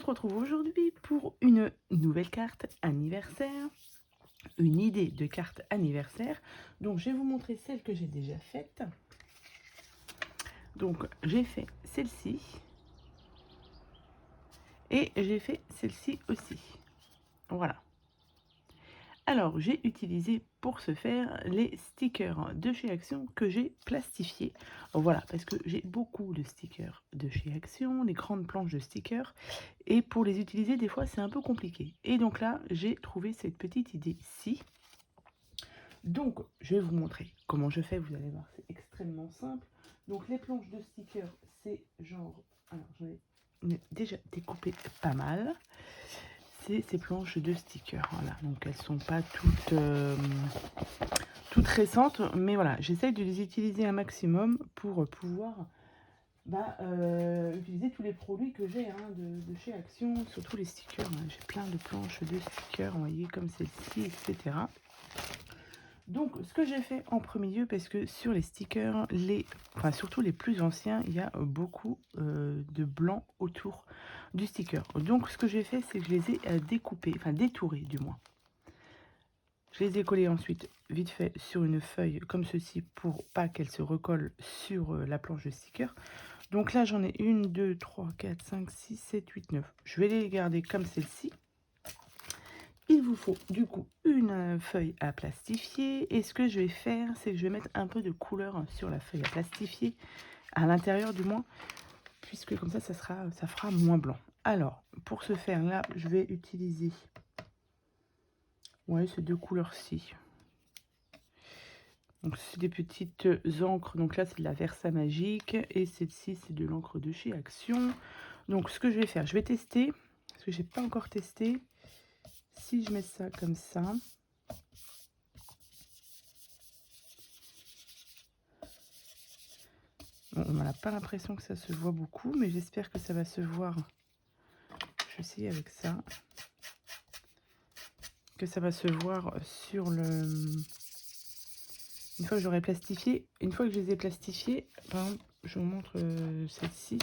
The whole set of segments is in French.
retrouve aujourd'hui pour une nouvelle carte anniversaire, une idée de carte anniversaire. Donc je vais vous montrer celle que j'ai déjà faite. Donc j'ai fait celle-ci et j'ai fait celle-ci aussi. Voilà. Alors j'ai utilisé pour ce faire les stickers de chez Action que j'ai plastifiés. Voilà, parce que j'ai beaucoup de stickers de chez Action, les grandes planches de stickers. Et pour les utiliser, des fois, c'est un peu compliqué. Et donc là, j'ai trouvé cette petite idée-ci. Donc, je vais vous montrer comment je fais. Vous allez voir, c'est extrêmement simple. Donc, les planches de stickers, c'est genre... Alors, j'en ai déjà découpé pas mal. C'est ces planches de stickers. Voilà, donc elles sont pas toutes récentes. Mais voilà, j'essaye de les utiliser un maximum pour pouvoir... utiliser tous les produits que j'ai de chez Action, surtout les stickers. J'ai plein de planches de stickers, vous voyez, comme celle-ci, etc. Donc, ce que j'ai fait en premier lieu, parce que sur les stickers, surtout les plus anciens, il y a beaucoup de blanc autour du sticker. Donc, ce que j'ai fait, c'est que je les ai découpés, enfin détourés du moins. Je les ai collés ensuite vite fait sur une feuille comme ceci pour pas qu'elles se recollent sur la planche de sticker. Donc là, j'en ai 1, 2, 3, 4, 5, 6, 7, 8, 9. Je vais les garder comme celle-ci. Il vous faut du coup une feuille à plastifier. Et ce que je vais faire, c'est que je vais mettre un peu de couleur sur la feuille à plastifier, à l'intérieur du moins, puisque comme ça, ça fera moins blanc. Alors, pour ce faire là, je vais utiliser ces deux couleurs-ci. Donc c'est des petites encres, donc là c'est de la Versamagic et celle-ci c'est de l'encre de chez Action. Donc ce que je vais faire, je vais tester, parce que j'ai pas encore testé, si je mets ça comme ça. Bon, on n'a pas l'impression que ça se voit beaucoup, mais j'espère que ça va se voir. Je vais essayer avec ça. Que ça va se voir sur le... Une fois que j'aurai plastifié, une fois que je les ai plastifiés, par exemple, je vous montre celle-ci.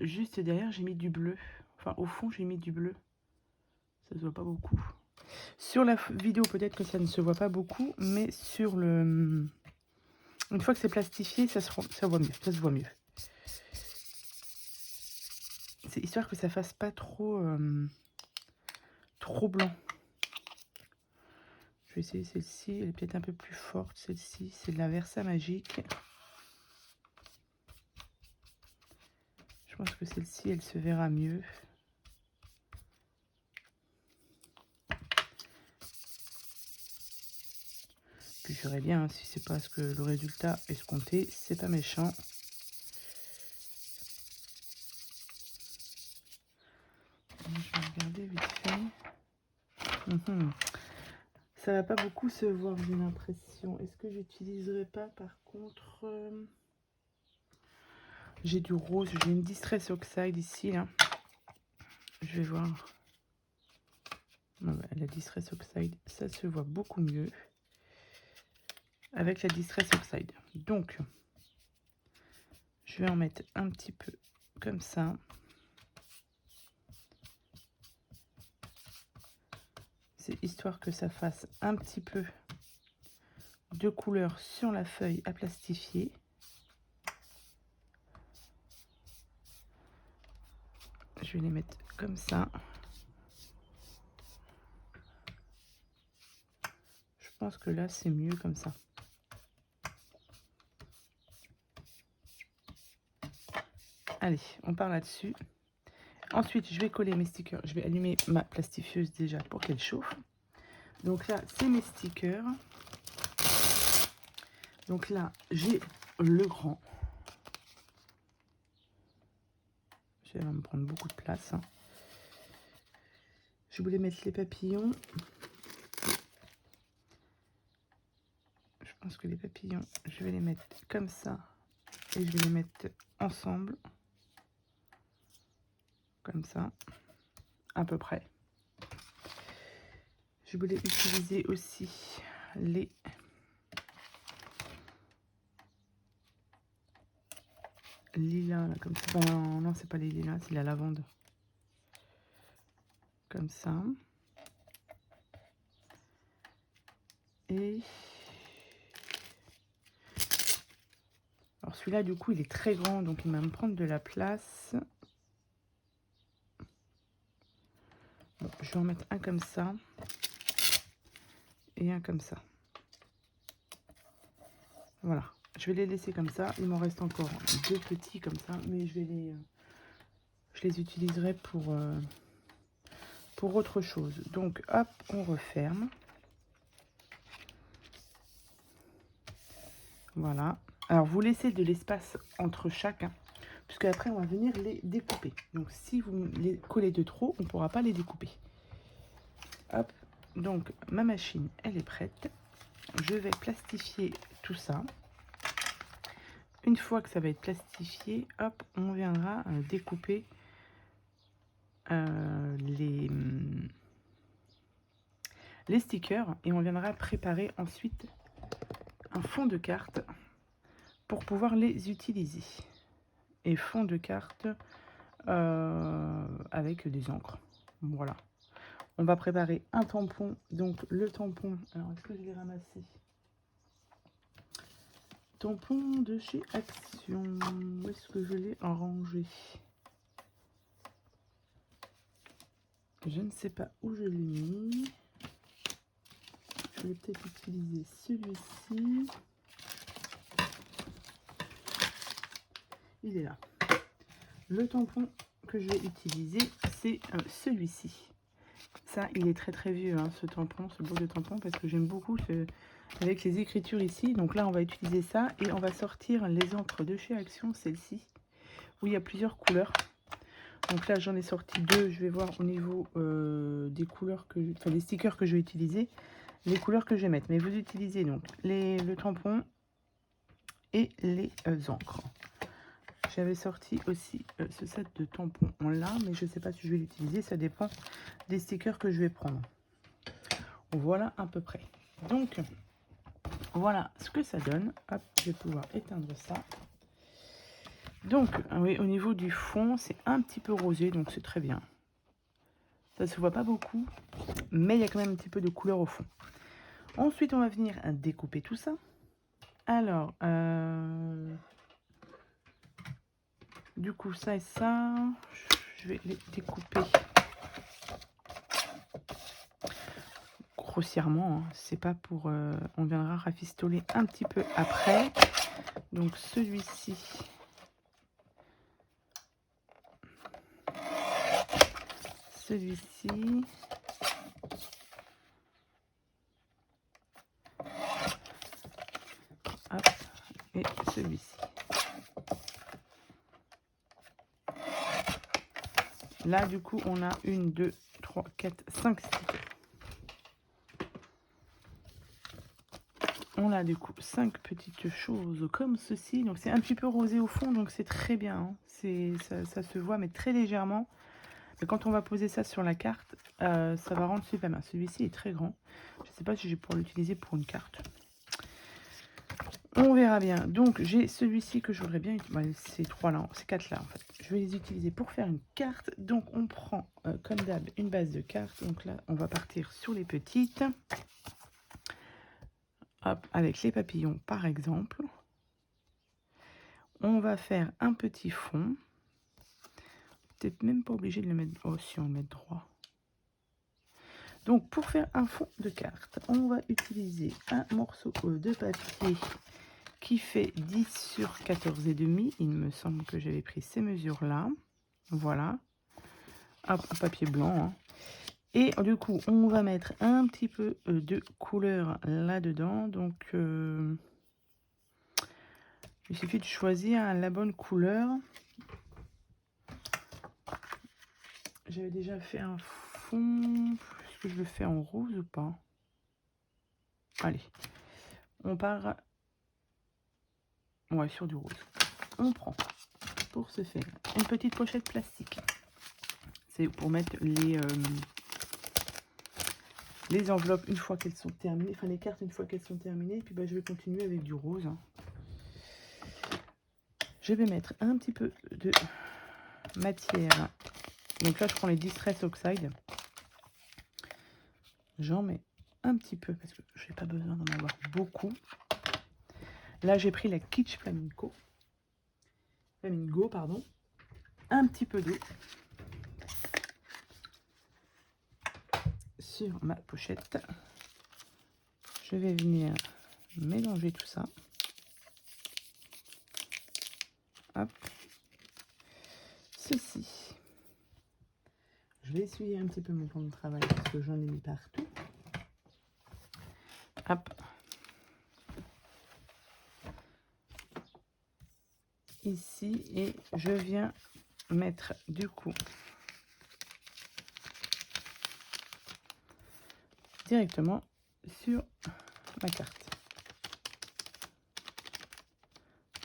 Juste derrière, j'ai mis du bleu. Enfin, au fond, j'ai mis du bleu. Ça se voit pas beaucoup. Sur la vidéo, peut-être que ça ne se voit pas beaucoup, mais sur le... Une fois que c'est plastifié, ça voit mieux. Ça se voit mieux. C'est histoire que ça fasse pas trop blanc. Je vais essayer celle-ci. Elle est peut-être un peu plus forte. Celle-ci, c'est de la Versamagic. Je pense que celle-ci, elle se verra mieux. Puis je verrai bien si c'est pas ce que le résultat escompté, c'est pas méchant. Je vais regarder vite fait. Ça va pas beaucoup se voir, j'ai l'impression. Est-ce que j'utiliserai pas par contre j'ai du rose, j'ai une Distress Oxide ici là. Je vais voir. La Distress Oxide, ça se voit beaucoup mieux avec la Distress Oxide. Donc je vais en mettre un petit peu comme ça. C'est histoire que ça fasse un petit peu de couleur sur la feuille à plastifier. Je vais les mettre comme ça. Je pense que là, c'est mieux comme ça. Allez, on part là-dessus. Ensuite, je vais coller mes stickers. Je vais allumer ma plastifieuse déjà pour qu'elle chauffe. Donc là, c'est mes stickers. Donc là, j'ai le grand. Ça va me prendre beaucoup de place. Je voulais mettre les papillons. Je pense que les papillons, je vais les mettre comme ça. Et je vais les mettre ensemble. Comme ça. À peu près. Je voulais utiliser aussi les... lilas, là, comme ça. Non, non, c'est pas les lilas, c'est la lavande. Comme ça. Et... alors celui-là, du coup, il est très grand, donc il va me prendre de la place. Bon, je vais en mettre un comme ça. Et un comme ça. Voilà. Je vais les laisser comme ça. Il m'en reste encore 2 petits comme ça, mais je les utiliserai pour autre chose. Donc, hop, on referme. Voilà. Alors, vous laissez de l'espace entre chacun, puisque après, on va venir les découper. Donc, si vous les collez de trop, on ne pourra pas les découper. Hop. Donc, ma machine, elle est prête. Je vais plastifier tout ça. Une fois que ça va être plastifié, hop, on viendra découper les stickers et on viendra préparer ensuite un fond de carte pour pouvoir les utiliser. Et fond de carte avec des encres. Voilà. On va préparer un tampon. Donc le tampon, alors est-ce que je l'ai ramassé? Tampon de chez Action. Où est-ce que je l'ai rangé? Je ne sais pas où je l'ai mis. Je vais peut-être utiliser celui-ci. Il est là. Le tampon que je vais utiliser, c'est celui-ci. Ça, il est très très vieux, hein, ce tampon, ce bout de tampon, parce que j'aime beaucoup avec les écritures ici. Donc là, on va utiliser ça et on va sortir les encres de chez Action, celle-ci, où il y a plusieurs couleurs. Donc là, j'en ai sorti 2. Je vais voir au niveau des couleurs enfin des stickers que je vais utiliser, les couleurs que je vais mettre. Mais vous utilisez donc le tampon et les encres. J'avais sorti aussi ce set de tampons en lin, mais je ne sais pas si je vais l'utiliser. Ça dépend des stickers que je vais prendre. Voilà à peu près. Donc, voilà ce que ça donne. Hop, je vais pouvoir éteindre ça. Donc, oui, au niveau du fond, c'est un petit peu rosé, donc c'est très bien. Ça se voit pas beaucoup, mais il y a quand même un petit peu de couleur au fond. Ensuite, on va venir découper tout ça. Alors, du coup, ça et ça, je vais les découper grossièrement. Hein. C'est pas pour... on viendra rafistoler un petit peu après. Donc, celui-ci... celui-ci... Hop, et celui-ci. Là, du coup, on a 1, 2, 3, 4, 5 stickers. On a du coup 5 petites choses comme ceci. Donc, c'est un petit peu rosé au fond, donc c'est très bien. Hein. Ça se voit, mais très légèrement. Mais quand on va poser ça sur la carte, ça va rendre super bien. Celui-ci est très grand. Je ne sais pas si je vais pouvoir l'utiliser pour une carte. On verra bien. Donc, j'ai celui-ci que je voudrais bien utiliser. Ces 3 là, ces 4 là, en fait. Je vais les utiliser pour faire une carte. Donc, on prend, comme d'hab, une base de carte. Donc là, on va partir sur les petites. Hop, avec les papillons, par exemple. On va faire un petit fond. Peut-être même pas obligé de le mettre... oh, si, on le met droit. Donc, pour faire un fond de carte, on va utiliser un morceau de papier qui fait 10 sur 14,5. Il me semble que j'avais pris ces mesures-là. Voilà. Un papier blanc. Hein. Et du coup, on va mettre un petit peu de couleur là-dedans. Donc, il suffit de choisir la bonne couleur. J'avais déjà fait un fond. Est-ce que je le fais en rose ou pas? Allez. On part... ouais, sur du rose. On prend, pour ce faire, une petite pochette plastique. C'est pour mettre les enveloppes une fois qu'elles sont terminées. Enfin, les cartes une fois qu'elles sont terminées. Et puis, bah, je vais continuer avec du rose. Hein. Je vais mettre un petit peu de matière. Donc là, je prends les Distress Oxide. J'en mets un petit peu parce que je n'ai pas besoin d'en avoir beaucoup. Là, j'ai pris la Kitsch Flamingo. Pardon. Un petit peu d'eau sur ma pochette. Je vais venir mélanger tout ça. Hop. Ceci. Je vais essuyer un petit peu mon plan de travail parce que j'en ai mis partout. Hop. Ici, et je viens mettre du coup directement sur ma carte.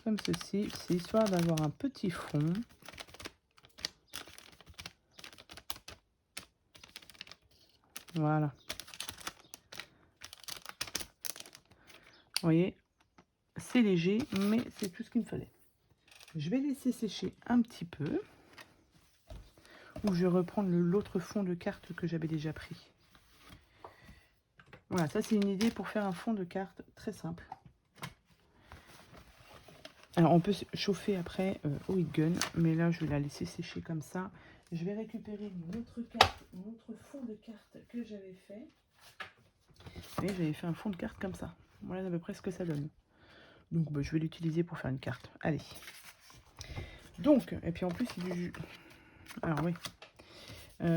Comme ceci, c'est histoire d'avoir un petit fond. Voilà. Vous voyez, c'est léger, mais c'est tout ce qu'il me fallait. Je vais laisser sécher un petit peu. Ou je vais reprendre l'autre fond de carte que j'avais déjà pris. Voilà, ça c'est une idée pour faire un fond de carte très simple. Alors on peut chauffer après au heat gun, mais là je vais la laisser sécher comme ça. Je vais récupérer une autre carte, mon autre fond de carte que j'avais fait. Et j'avais fait un fond de carte comme ça. Voilà à peu près ce que ça donne. Donc bah, je vais l'utiliser pour faire une carte. Allez. Donc, et puis en plus c'est du jus. Alors oui.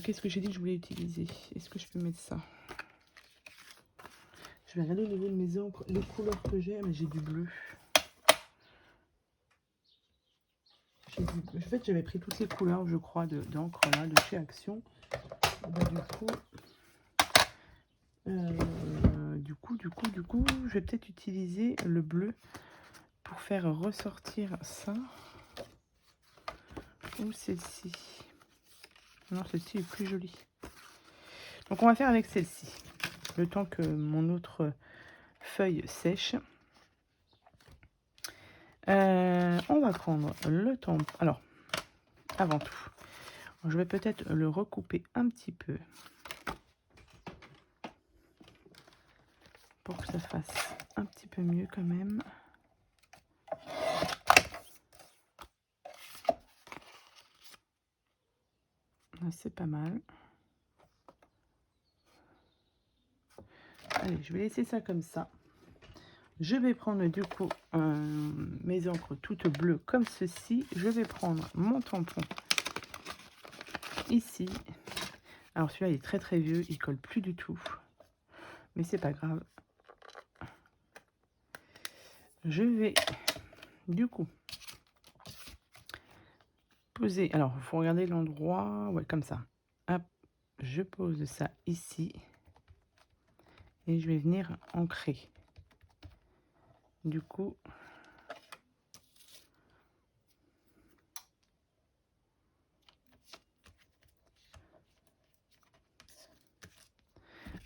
Qu'est-ce que j'ai dit que je voulais utiliser? Est-ce que je peux mettre ça? Je vais regarder au niveau de mes encres, les couleurs que j'ai, mais j'ai du bleu. En fait, j'avais pris toutes les couleurs, je crois, d'encre là, de chez Action. Bah, du coup, je vais peut-être utiliser le bleu pour faire ressortir ça. Ou celle-ci. Non, celle-ci est plus jolie. Donc, on va faire avec celle-ci. Le temps que mon autre feuille sèche. On va prendre le temps. Alors, avant tout, je vais peut-être le recouper un petit peu pour que ça fasse un petit peu mieux quand même. C'est pas mal. Allez, je vais laisser ça comme ça. Je vais prendre du coup mes encres toutes bleues comme ceci. Je vais prendre mon tampon ici. Alors celui-là il est très très vieux, il colle plus du tout. Mais c'est pas grave. Je vais du coup poser. Alors il faut regarder l'endroit. Ouais, comme ça. Hop, je pose ça ici. Et je vais venir ancrer. Du coup,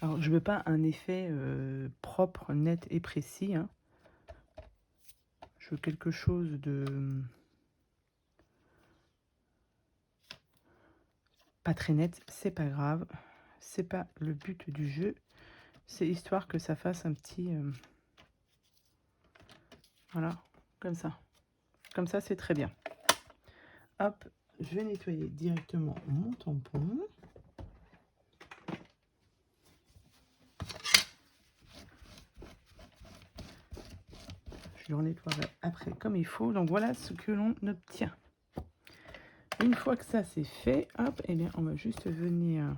alors je veux pas un effet propre, net et précis. Hein. Je veux quelque chose de pas très net, c'est pas grave. C'est pas le but du jeu. C'est histoire que ça fasse un petit... voilà, comme ça. Comme ça, c'est très bien. Hop, je vais nettoyer directement mon tampon. Je le nettoierai après comme il faut. Donc voilà ce que l'on obtient. Une fois que ça c'est fait, hop, et bien on va juste venir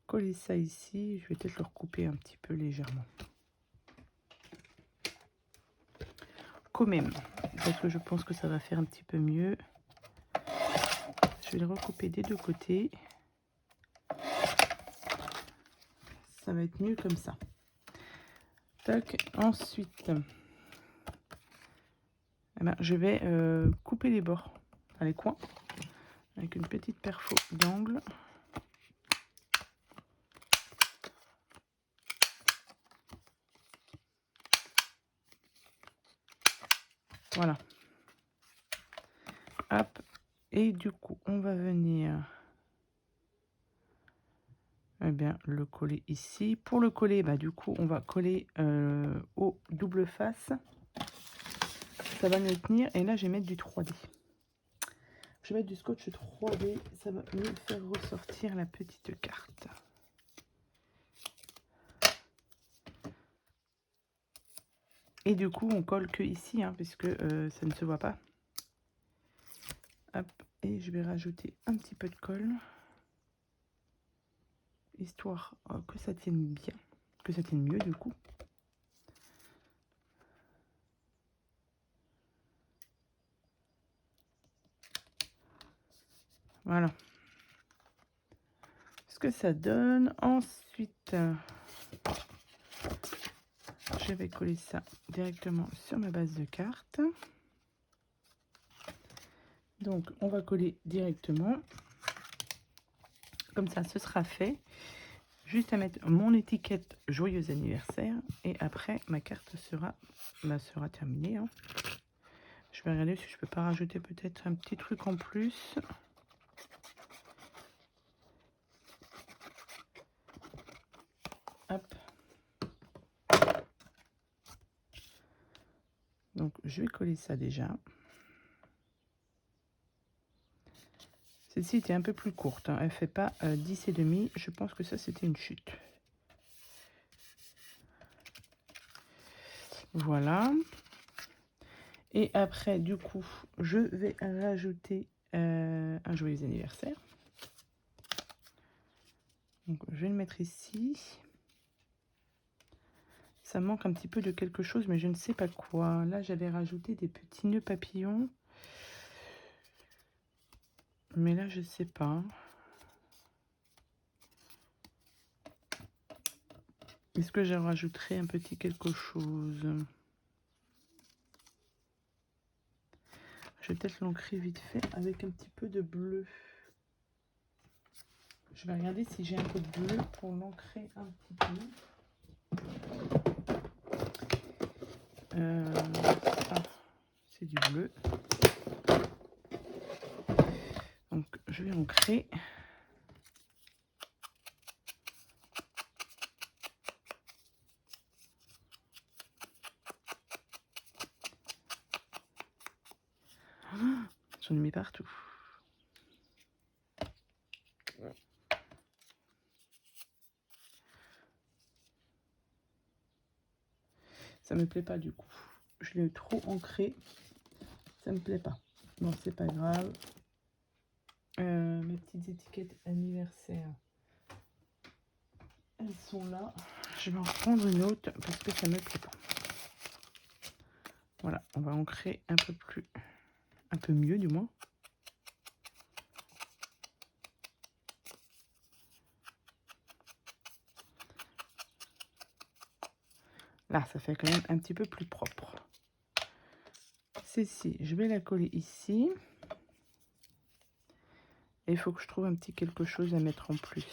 coller ça ici. Je vais peut-être le recouper un petit peu légèrement. Quand même, parce que je pense que ça va faire un petit peu mieux. Je vais le recouper des deux côtés. Ça va être mieux comme ça. Tac. Ensuite, eh ben, je vais couper les bords, enfin, les coins, avec une petite perfo d'angle. Voilà. Hop. Et du coup, on va venir le coller ici. Pour le coller, du coup, on va coller au double face. Ça va mieux tenir. Et là, je vais mettre du 3D. Je vais mettre du scotch 3D. Ça va mieux faire ressortir la petite carte. Et du coup, on colle que ici, puisque ça ne se voit pas. Hop. Et je vais rajouter un petit peu de colle. Histoire que ça tienne bien. Que ça tienne mieux, du coup. Voilà. Ce que ça donne. Ensuite, je vais coller ça directement sur ma base de carte. Donc, on va coller directement. Comme ça, ce sera fait. Juste à mettre mon étiquette joyeux anniversaire. Et après, ma carte sera terminée. Je vais regarder si je peux pas rajouter peut-être un petit truc en plus. Hop. Donc, je vais coller ça déjà. Celle-ci était un peu plus courte. Elle fait pas 10,5. Je pense que ça, c'était une chute. Voilà. Et après, du coup, je vais rajouter un joyeux anniversaire. Donc, je vais le mettre ici. Ça manque un petit peu de quelque chose, mais je ne sais pas quoi. Là, j'avais rajouté des petits nœuds papillons. Mais là, je ne sais pas. Est-ce que je rajouterai un petit quelque chose? Je vais peut-être l'ancrer vite fait avec un petit peu de bleu. Je vais regarder si j'ai un peu de bleu pour l'ancrer un petit peu. Ça, c'est du bleu. Donc, je vais ancrer. J'en ai mis partout. Ça me plaît pas du coup. Je l'ai trop ancré. Ça me plaît pas. Bon, c'est pas grave. Mes petites étiquettes anniversaire, elles sont là. Je vais en prendre une autre parce que ça me plaît pas. Voilà, on va ancrer un peu mieux du moins. Là, ça fait quand même un petit peu plus propre. Celle-ci, je vais la coller ici. Et il faut que je trouve un petit quelque chose à mettre en plus.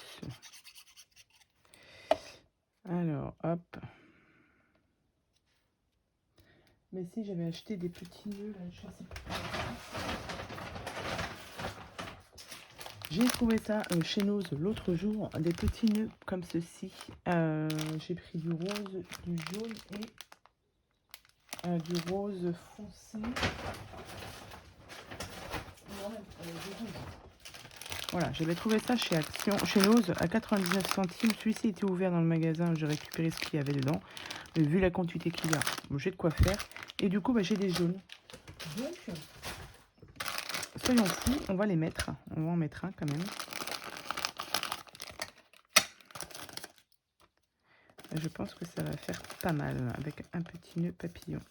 Alors, hop. Mais si, j'avais acheté des petits nœuds, là, je sais pas. J'ai trouvé ça chez Nose l'autre jour, des petits nœuds comme ceci. J'ai pris du rose, du jaune et du rose foncé. Voilà, j'avais trouvé ça chez Action, chez Nose à 99 centimes. Celui-ci était ouvert dans le magasin, j'ai récupéré ce qu'il y avait dedans. Mais vu la quantité qu'il y a, j'ai de quoi faire. Et du coup, j'ai des jaunes. Donc, soyons fous, on va les mettre. On va en mettre un quand même. Je pense que ça va faire pas mal avec un petit nœud papillon.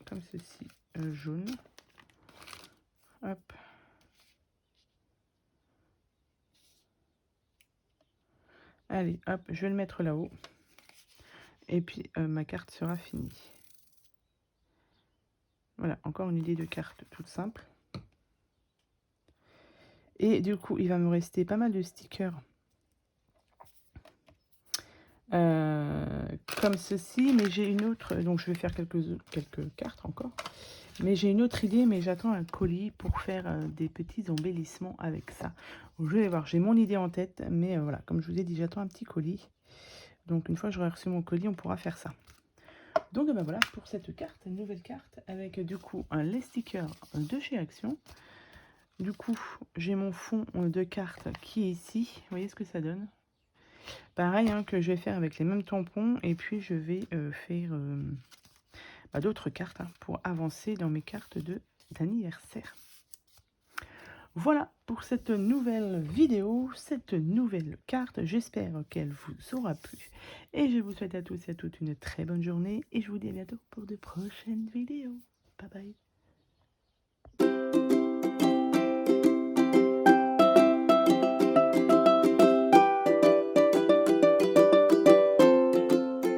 Comme ceci, jaune. Hop. Allez, hop, je vais le mettre là-haut. Et puis, ma carte sera finie. Voilà, encore une idée de carte toute simple. Et du coup, il va me rester pas mal de stickers. Comme ceci, mais j'ai une autre. Donc, je vais faire quelques cartes encore. Mais j'ai une autre idée, mais j'attends un colis pour faire des petits embellissements avec ça. Donc, je vais voir, j'ai mon idée en tête, mais voilà, comme je vous ai dit, j'attends un petit colis. Donc une fois que j'aurai reçu mon colis, on pourra faire ça. Donc ben voilà pour cette carte, une nouvelle carte avec du coup les stickers de chez Action. Du coup, j'ai mon fond de carte qui est ici. Vous voyez ce que ça donne? Pareil hein, que je vais faire avec les mêmes tampons. Et puis je vais faire d'autres cartes hein, pour avancer dans mes cartes d'anniversaire. Voilà pour cette nouvelle vidéo, cette nouvelle carte. J'espère qu'elle vous aura plu. Et je vous souhaite à tous et à toutes une très bonne journée. Et je vous dis à bientôt pour de prochaines vidéos. Bye bye.